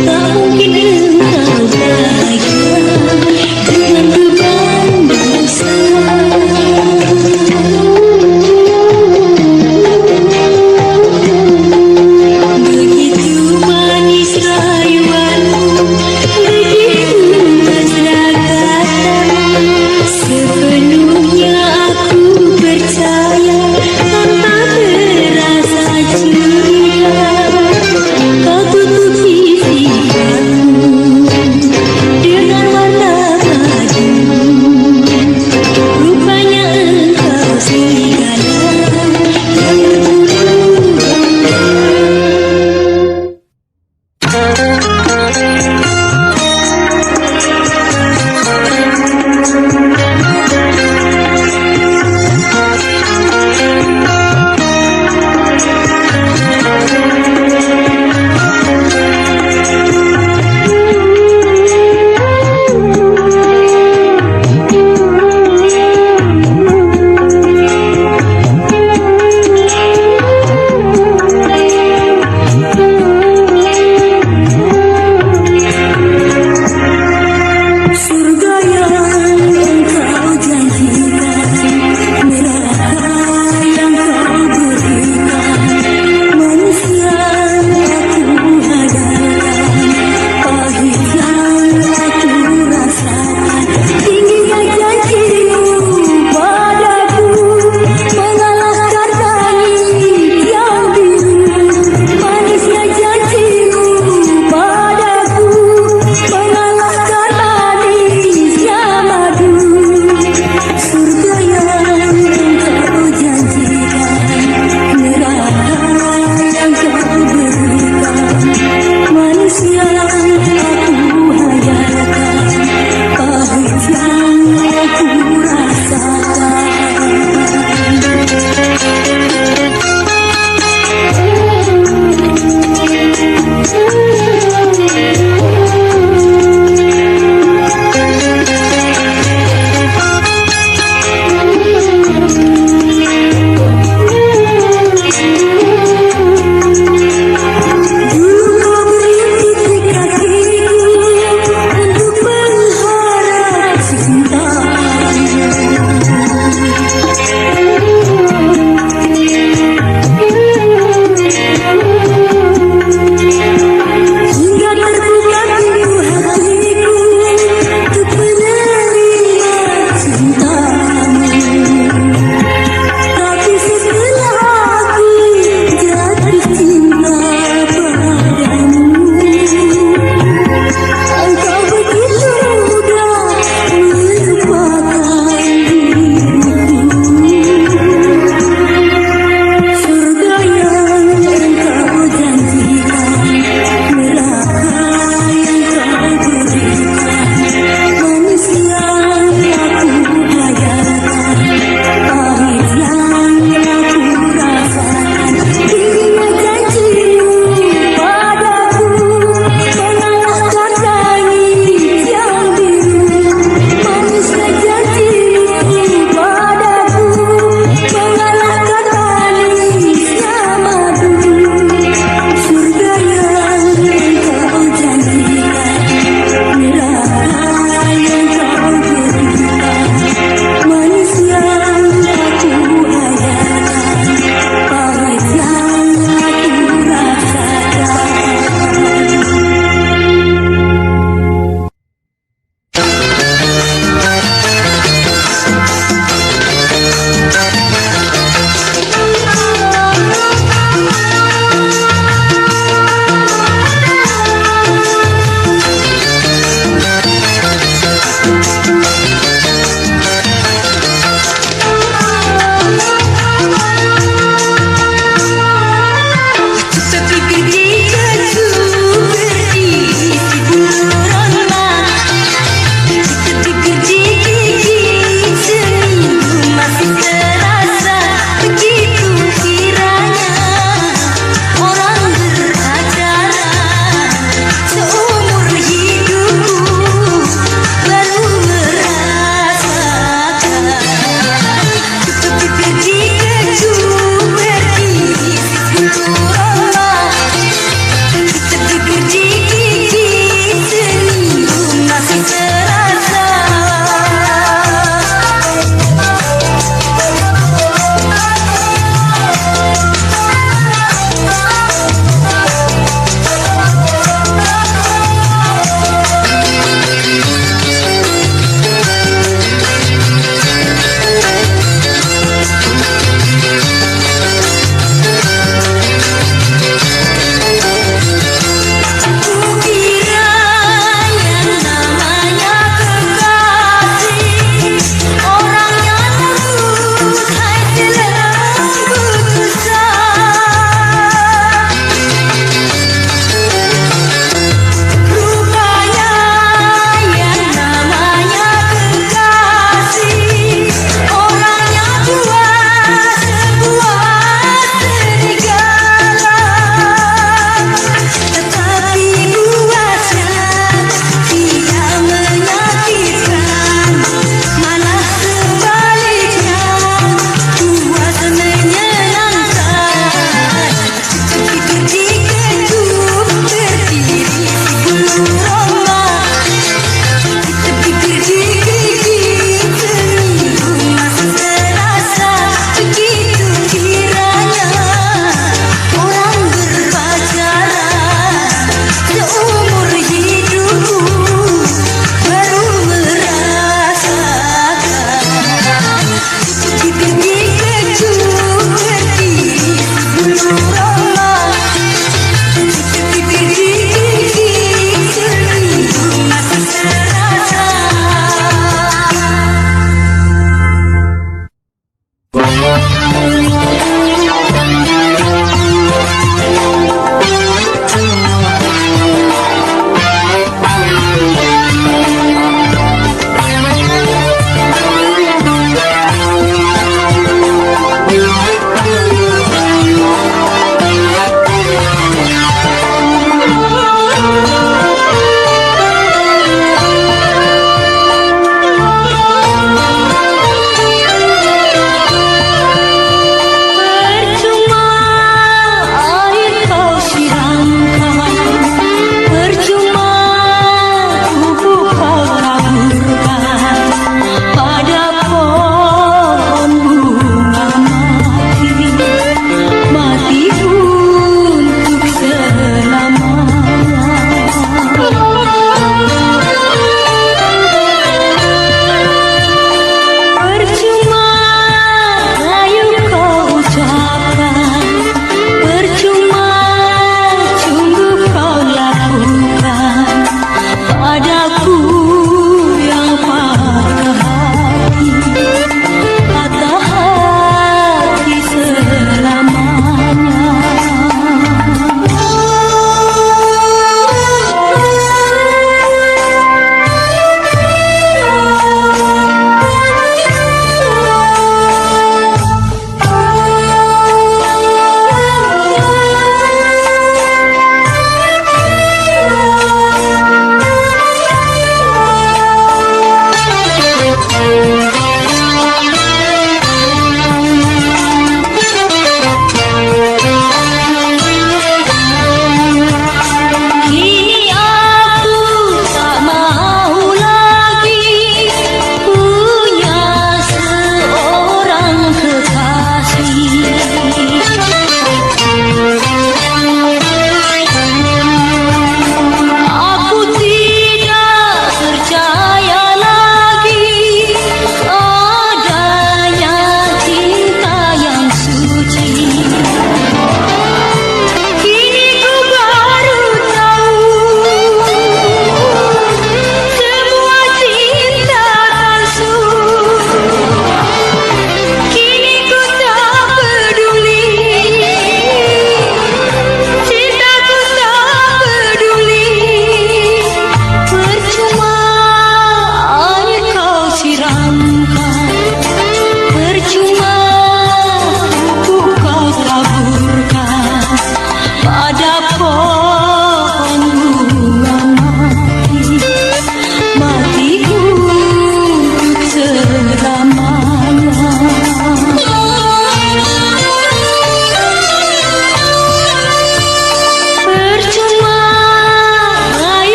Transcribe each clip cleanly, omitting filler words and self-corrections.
Tak mungkin engkau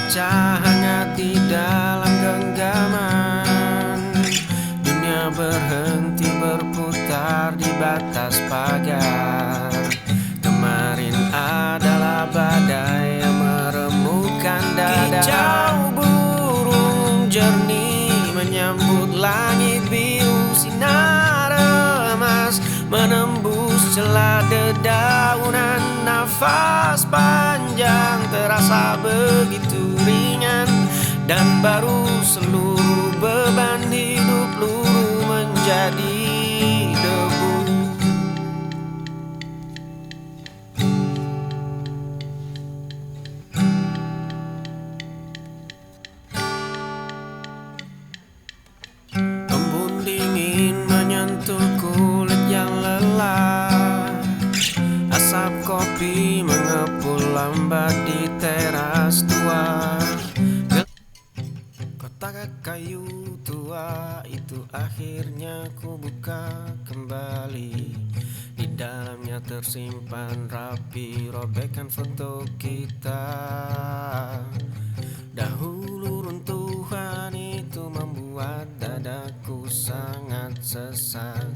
berpecah hangat di dalam genggaman. Dunia berhenti berputar di batas pagar. Kemarin adalah badai yang meremukkan dada. Kicau burung jernih menyambut langit biru. Sinar emas menembus celah dedaunan. Nafas panjang terasa begitu ringan, dan baru seluruh beban hidup luruh menjadi debu. Embun dingin menyentuh kulit yang lelah. Asap kopi mengepul lambat di teras tua. Kotak kayu tua itu akhirnya ku buka kembali. Di dalamnya tersimpan rapi robekan foto kita. Dahulu runtuhan itu membuat dadaku sangat sesak.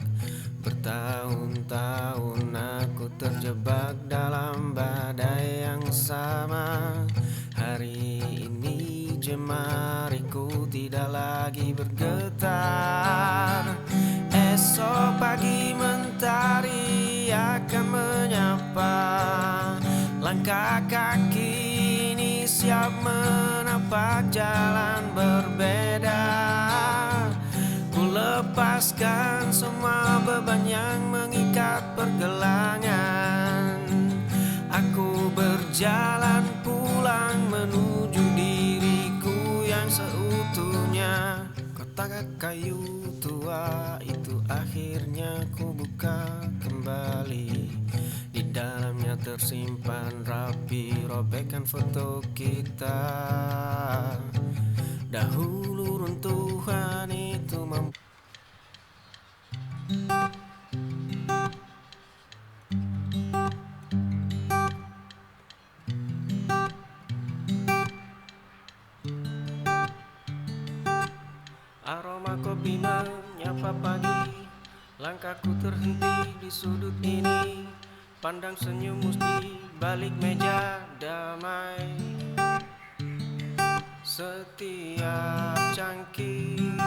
Bertahun-tahun aku terjebak dalam badai yang sama. Hari ini jemariku tidak lagi bergetar. Esok pagi mentari akan menyapa. Langkah kaki ini siap menapak jalan berbeda. Lepaskan semua beban yang mengikat pergelangan. Aku berjalan pulang menuju diriku yang seutuhnya. Kotak kayu tua itu akhirnya ku buka kembali. Di dalamnya tersimpan rapi robekan foto kita. Dahulu runtuhan itu aroma kopi menyapa pagi. Langkahku terhenti di sudut ini. Pandang senyummu di balik meja damai. Setiap cangkir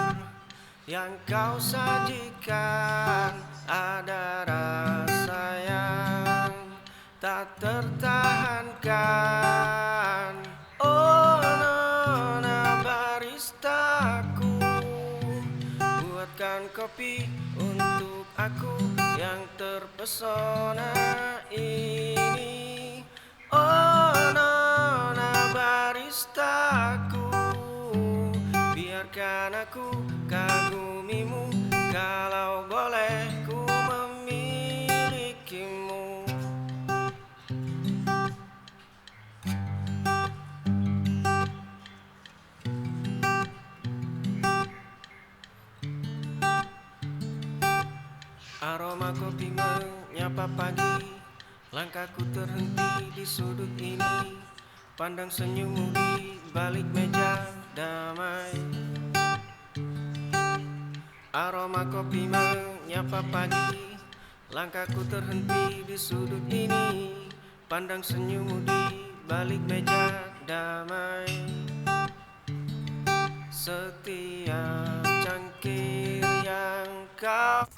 yang kau sajikan ada rasa yang tak tertahankan. Oh nona baristaku, buatkan kopi untuk aku yang terpesona ini. Oh nona baristaku, biarkan aku kagumimu kalau boleh ku memilikimu. Aroma kopi menyapa pagi. Langkahku terhenti di sudut ini. Pandang senyummu di balik meja damai. Aroma kopi menyapa pagi. Langkahku terhenti di sudut ini. Pandang senyummu di balik meja damai. Setiap cangkir yang kau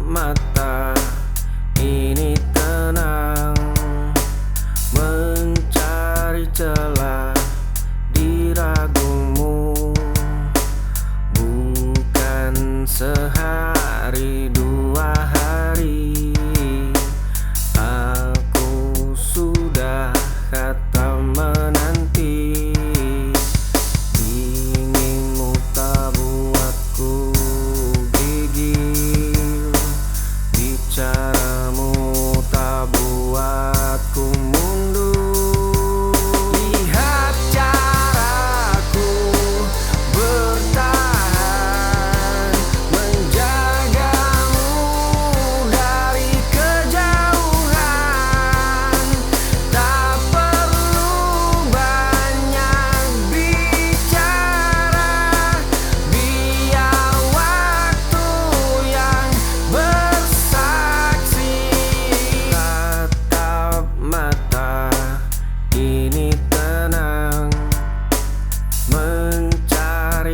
mata ini tenang, mencari celah di ragumu. Bukan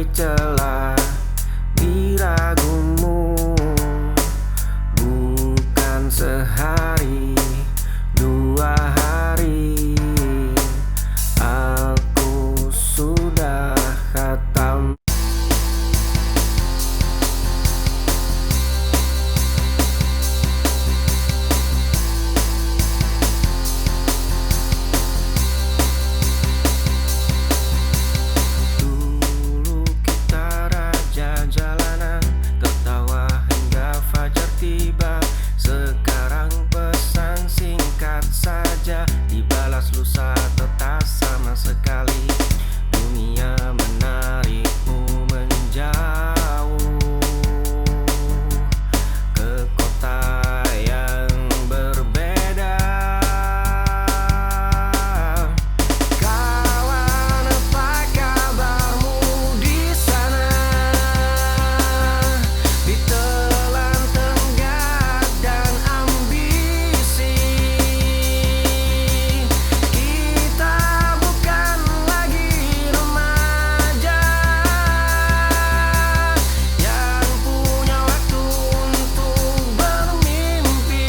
cari celah diragumu. Bukan sehari, 2 hari, aku sudah khatam. Dulu kita raja jalanan, tertawa hingga fajar tiba. Sekarang pesan singkat saja, dibalas lusa tak sama sekali. Dunia menarikmu menjauh ke kota yang berbeda. Kawan, apa kabarmu di sana? Ditelan tenggat dan ambisi, kita bukan lagi remaja yang punya waktu untuk bermimpi.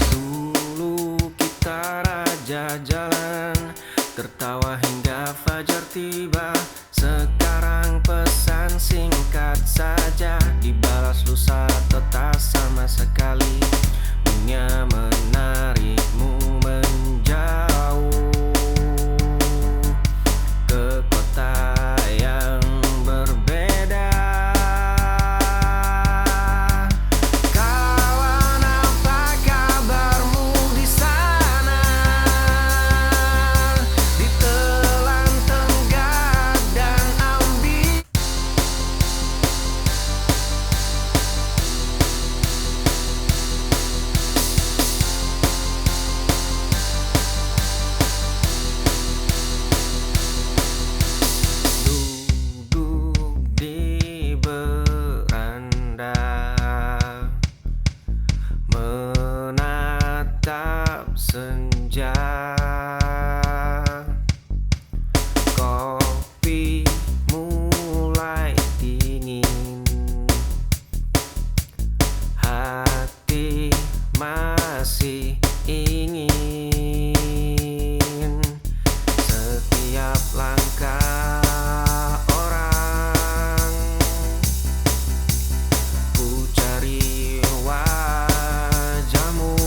Dulu kita raja jalan, tertawa hingga fajar tiba. Sekarang pesan singkat saja, dibalas lusa tak sama sekali. Dunia menarikmu menjauh ke kota yang berbeda. Kawan, apa kabarmu di sana? Ditelan tenggat dan ambisi. Duduk di beranda, menatap senja. Kopi mulai dingin, hati masih ingin. Setiap langkah orang, ku cari wajahmu.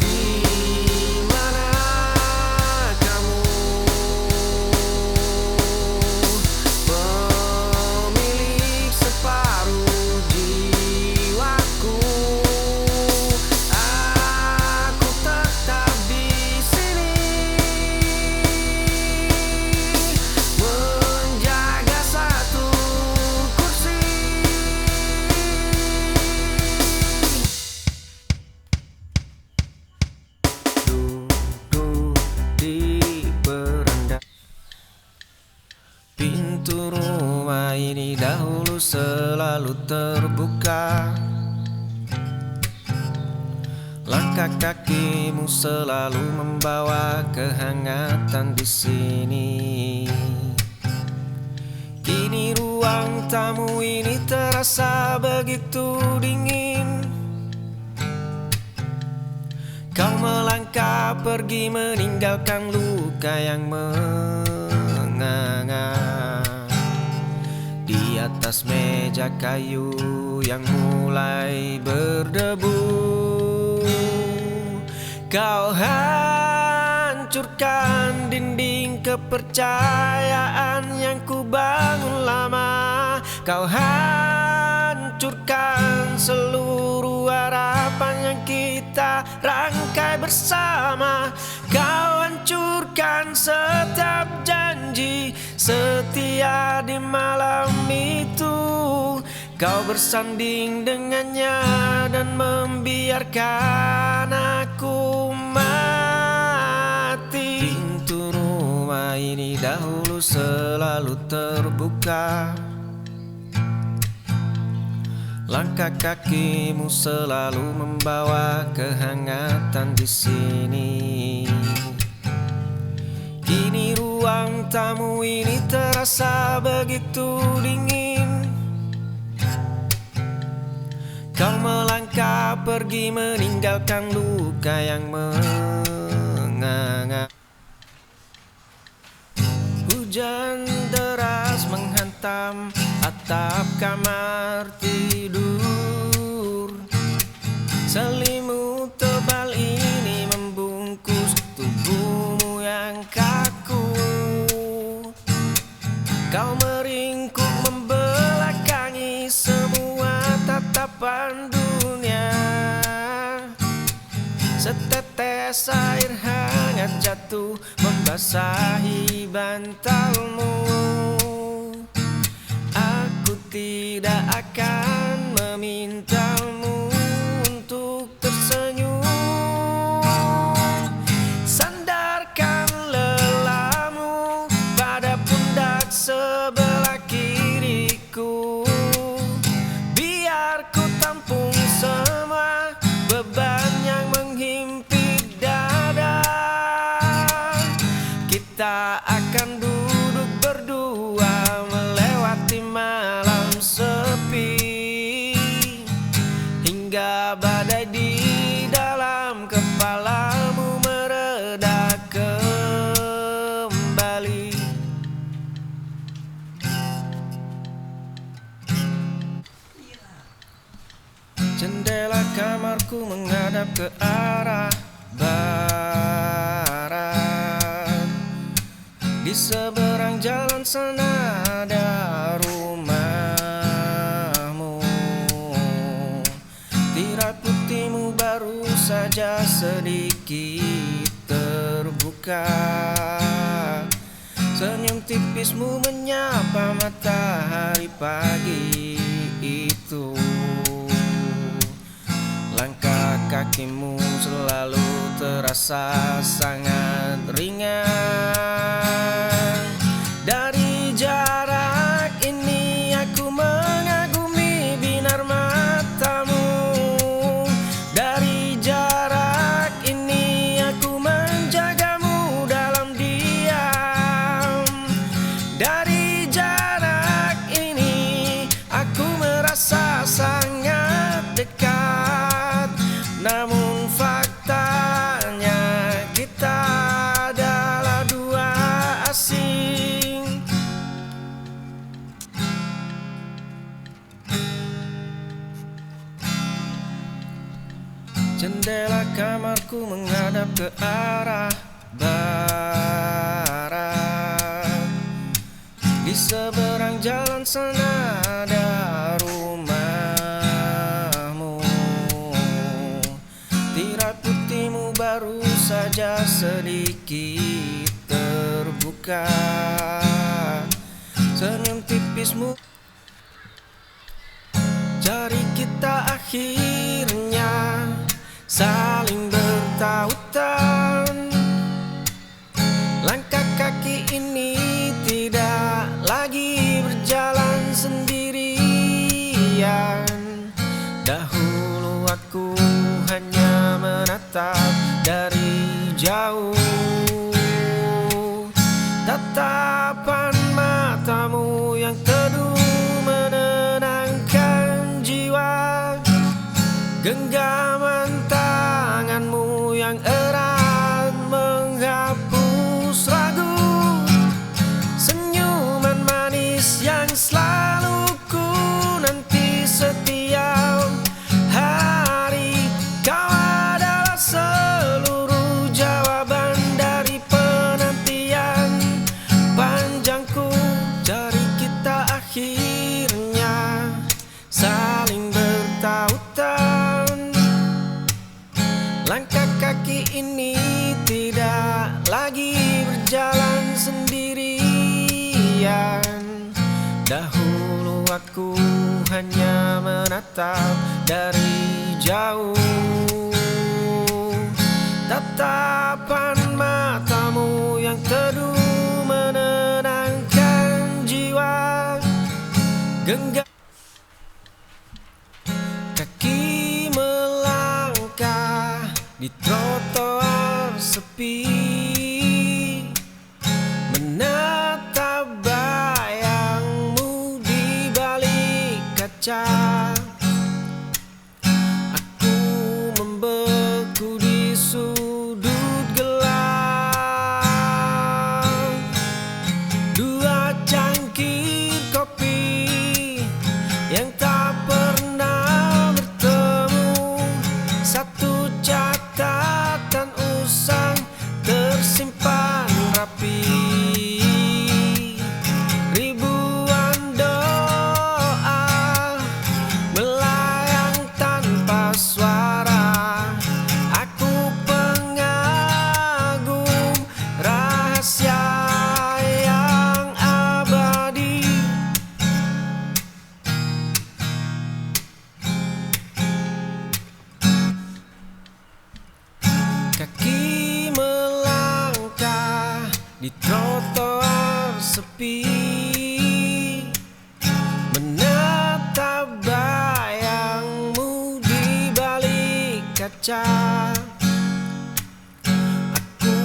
Di mana kamu, pemilik separuh jiwaku? Aku tetap di sini, menjaga satu kursi. Duduk di beranda. Pintu rumah ini dahulu selalu terbuka. Langkah kakimu selalu membawa kehangatan di sini. Kini ruang tamu ini terasa begitu dingin. Kau melangkah pergi meninggalkan luka yang menganga di atas meja kayu yang mulai berdebu. Kau hancurkan dinding kepercayaan yang ku bangun lama. Kau hancurkan seluruh harapan yang kita rangkai bersama. Kau hancurkan setiap janji setia di malam itu. Kau bersanding dengannya dan membiarkan aku mati. Pintu rumah ini dahulu selalu terbuka. Langkah kakimu selalu membawa kehangatan di sini. ruang tamu ini terasa begitu dingin. Kau melangkah pergi meninggalkan luka yang menganga. Hujan deras menghantam atap kamar tidur. Selimut tebal ini membungkus tubuhmu yang kaku. Kau meringkuk membelakangi semua tatapan dunia. Setetes air hangat jatuh membasahi bantalmu. Aku tidak akan memintamu untuk tersenyum. Sandarkan lelahmu pada pundak sebelah kiriku. Biar ku tampung semua beban yang menghimpit dada. Kita akan duduk berdua melewati malam sepi, hingga badai di dalam kepalamu mereda kembali. Jendela kamarku menghadap ke arah barat. Di seberang jalan sana ada rumahmu. Tirai putihmu baru saja sedikit terbuka. Senyum tipismu menyapa matahari pagi itu. Langkah kakimu selalu terasa sangat ringan. Dari jarak ini aku mengagumi binar matamu. Dari jarak ini aku menjagamu dalam diam. Dari jarak ini aku merasa sangat dekat. Namun faktanya kita adalah dua asing. Jendela kamarku menghadap ke arah barat. Di seberang jalan sana ada rumahmu. Tirai putihmu baru saja sedikit terbuka. Senyum tipismu. Jari kita akhirnya saling bertautan. Langkah kaki ini tidak lagi berjalan sendirian. Dahulu aku hanya menatap dari jauh. Tatapan matamu yang teduh menenangkan jiwa. Genggaman tanganmu yang erat menghapus ragu. Senyuman manis yang selalu ku nanti setiap hari. Kau adalah seluruh jawaban dari penantian panjangku. Jari kita akhirnya saling bertautan. Langkah kaki ini tidak lagi berjalan sendirian. Dahulu aku hanya menatap dari jauh. Tatapan matamu yang teduh menenangkan jiwa. Genggam kaki melangkah di trotoar sepi. di trotoar sepi, menatap bayangmu di balik kaca. Aku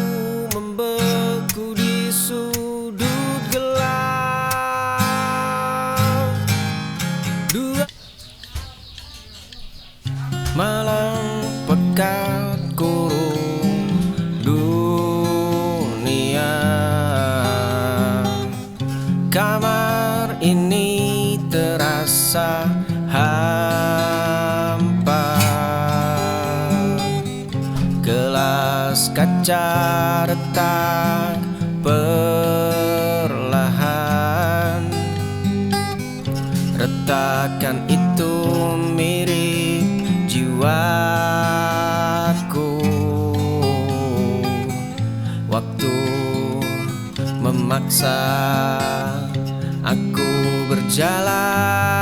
membeku di sudut gelap. Malam pekat kurung dunia. Kamar ini terasa hampa. Gelas kaca retak perlahan. Retakan itu mirip jiwaku. Waktu memaksa aku berjalan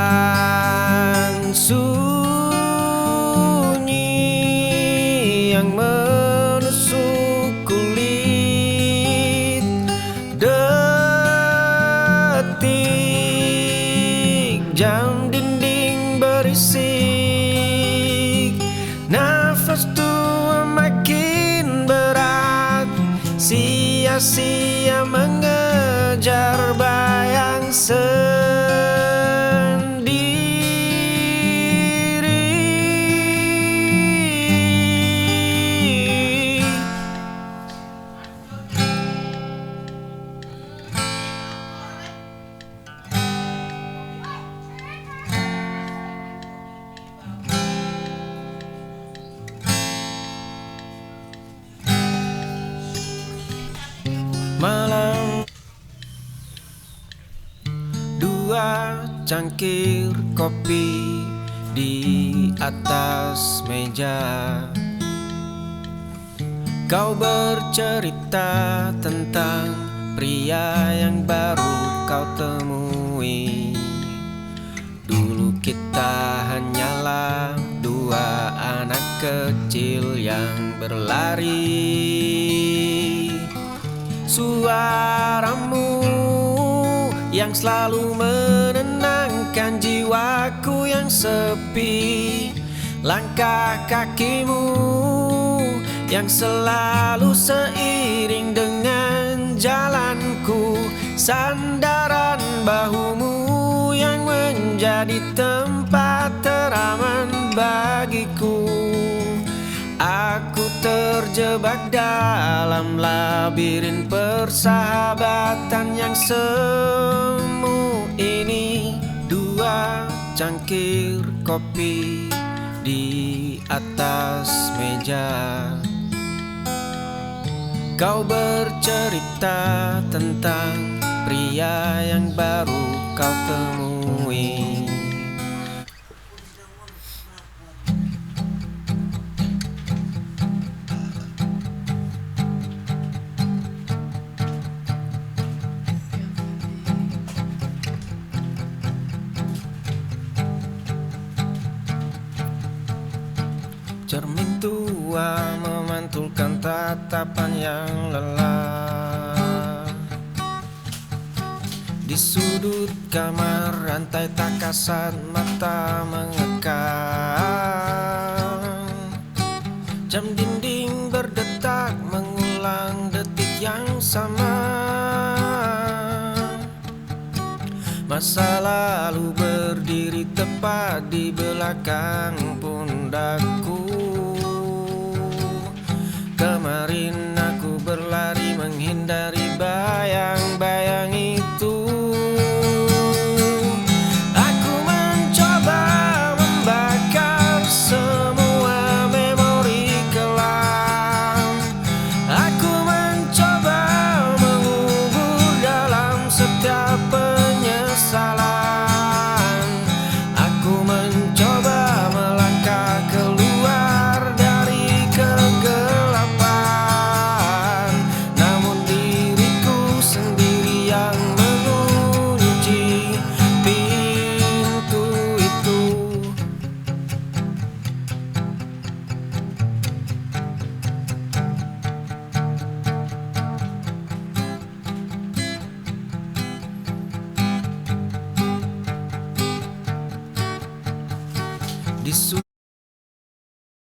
sunyi yang menusuk kulit. Detik jam dinding berisik. Nafas tua makin berat, sia-sia mengejar bayang sendiri. Malam, dua cangkir kopi di atas meja. Kau bercerita tentang pria yang baru kau temui. Dulu kita hanyalah dua anak kecil yang berlari. Suaramu yang selalu menenangkan jiwaku yang sepi. Langkah kakimu yang selalu seiring dengan jalanku. Sandaran bahumu yang menjadi tempat teraman bagiku. Aku terjebak dalam labirin persahabatan yang semu ini. Dua cangkir kopi di atas meja. Kau bercerita tentang pria yang baru kau temui. Cermin tua memantulkan tatapan yang lelah. Di sudut kamar rantai tak kasat mata mengekang. Jam dinding berdetak mengulang detik yang sama. Masa lalu berdiri tepat di belakang pundakku. Kemarin aku berlari menghindari bayang-bayang itu. Aku mencoba membakar semua memori kelam. Aku mencoba mengubur dalam setiap penyesalan. Aku mencoba melangkah keluar dari kegelapan. Namun diriku sendiri bisu